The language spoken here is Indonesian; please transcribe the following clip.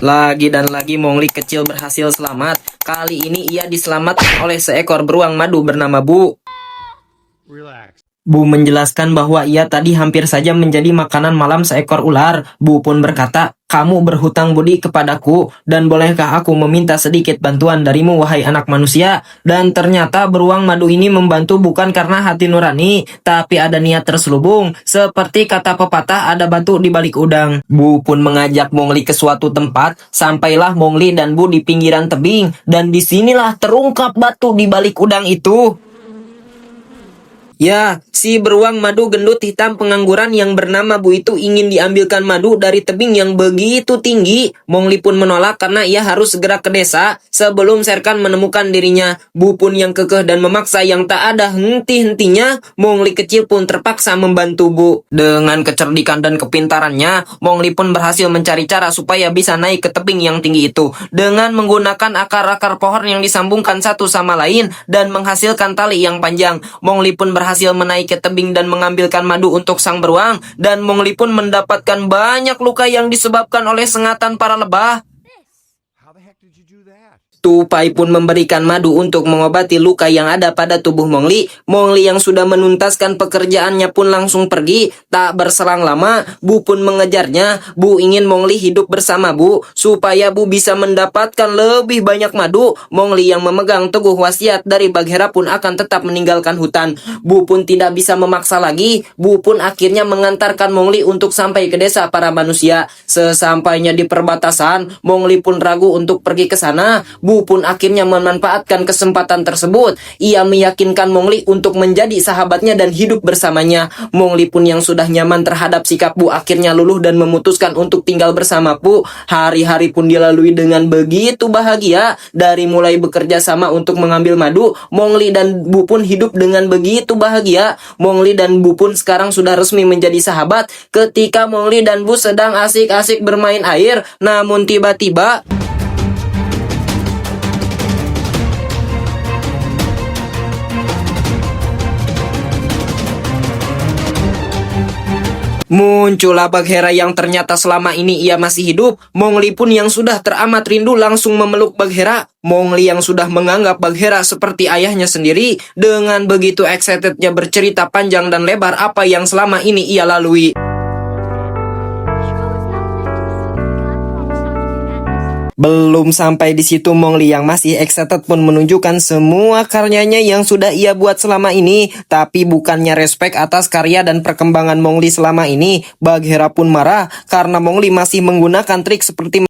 Lagi dan lagi Mongli kecil berhasil selamat. Kali ini ia diselamatkan oleh seekor beruang madu bernama Bu. Bu menjelaskan bahwa ia tadi hampir saja menjadi makanan malam seekor ular. Bu pun berkata, "Kamu berhutang budi kepadaku, dan bolehkah aku meminta sedikit bantuan darimu, wahai anak manusia?" Dan ternyata beruang madu ini membantu bukan karena hati nurani, tapi ada niat terselubung. Seperti kata pepatah, ada batu di balik udang. Bu pun mengajak Mongli ke suatu tempat. Sampailah Mongli dan Bu di pinggiran tebing, dan disinilah terungkap batu di balik udang itu. Ya, si beruang madu gendut hitam pengangguran yang bernama Bu itu ingin diambilkan madu dari tebing yang begitu tinggi. Mongli pun menolak karena ia harus segera ke desa sebelum Shere Khan menemukan dirinya. Bu pun yang kekeh dan memaksa yang tak ada henti-hentinya. Mongli kecil pun terpaksa membantu Bu. Dengan kecerdikan dan kepintarannya, Mongli pun berhasil mencari cara supaya bisa naik ke tebing yang tinggi itu. Dengan menggunakan akar-akar pohon yang disambungkan satu sama lain dan menghasilkan tali yang panjang, Mongli pun berhasil menaiki tebing dan mengambilkan madu untuk sang beruang, dan Mongli pun mendapatkan banyak luka yang disebabkan oleh sengatan para lebah. Tupai pun memberikan madu untuk mengobati luka yang ada pada tubuh Mongli. Mongli yang sudah menuntaskan pekerjaannya pun langsung pergi. Tak berselang lama, Bu pun mengejarnya. Bu ingin Mongli hidup bersama Bu, supaya Bu bisa mendapatkan lebih banyak madu. Mongli yang memegang teguh wasiat dari Bagheera pun akan tetap meninggalkan hutan. Bu pun tidak bisa memaksa lagi. Bu pun akhirnya mengantarkan Mongli untuk sampai ke desa para manusia. Sesampainya di perbatasan, Mongli pun ragu untuk pergi ke sana. Bu pun akhirnya memanfaatkan kesempatan tersebut. Ia meyakinkan Mongli untuk menjadi sahabatnya dan hidup bersamanya. Mongli pun yang sudah nyaman terhadap sikap Bu akhirnya luluh dan memutuskan untuk tinggal bersama Bu. Hari-hari pun dilalui dengan begitu bahagia. Dari mulai bekerja sama untuk mengambil madu, Mongli dan Bu pun hidup dengan begitu bahagia. Mongli dan Bu pun sekarang sudah resmi menjadi sahabat. Ketika Mongli dan Bu sedang asik-asik bermain air, namun tiba-tiba muncullah Bagheera yang ternyata selama ini ia masih hidup. Mongli pun yang sudah teramat rindu langsung memeluk Bagheera. Mongli yang sudah menganggap Bagheera seperti ayahnya sendiri, dengan begitu excitednya bercerita panjang dan lebar apa yang selama ini ia lalui. Belum sampai di situ, Mongli yang masih excited pun menunjukkan semua karyanya yang sudah ia buat selama ini. Tapi bukannya respect atas karya dan perkembangan Mongli selama ini, Bagheera pun marah karena Mongli masih menggunakan trik seperti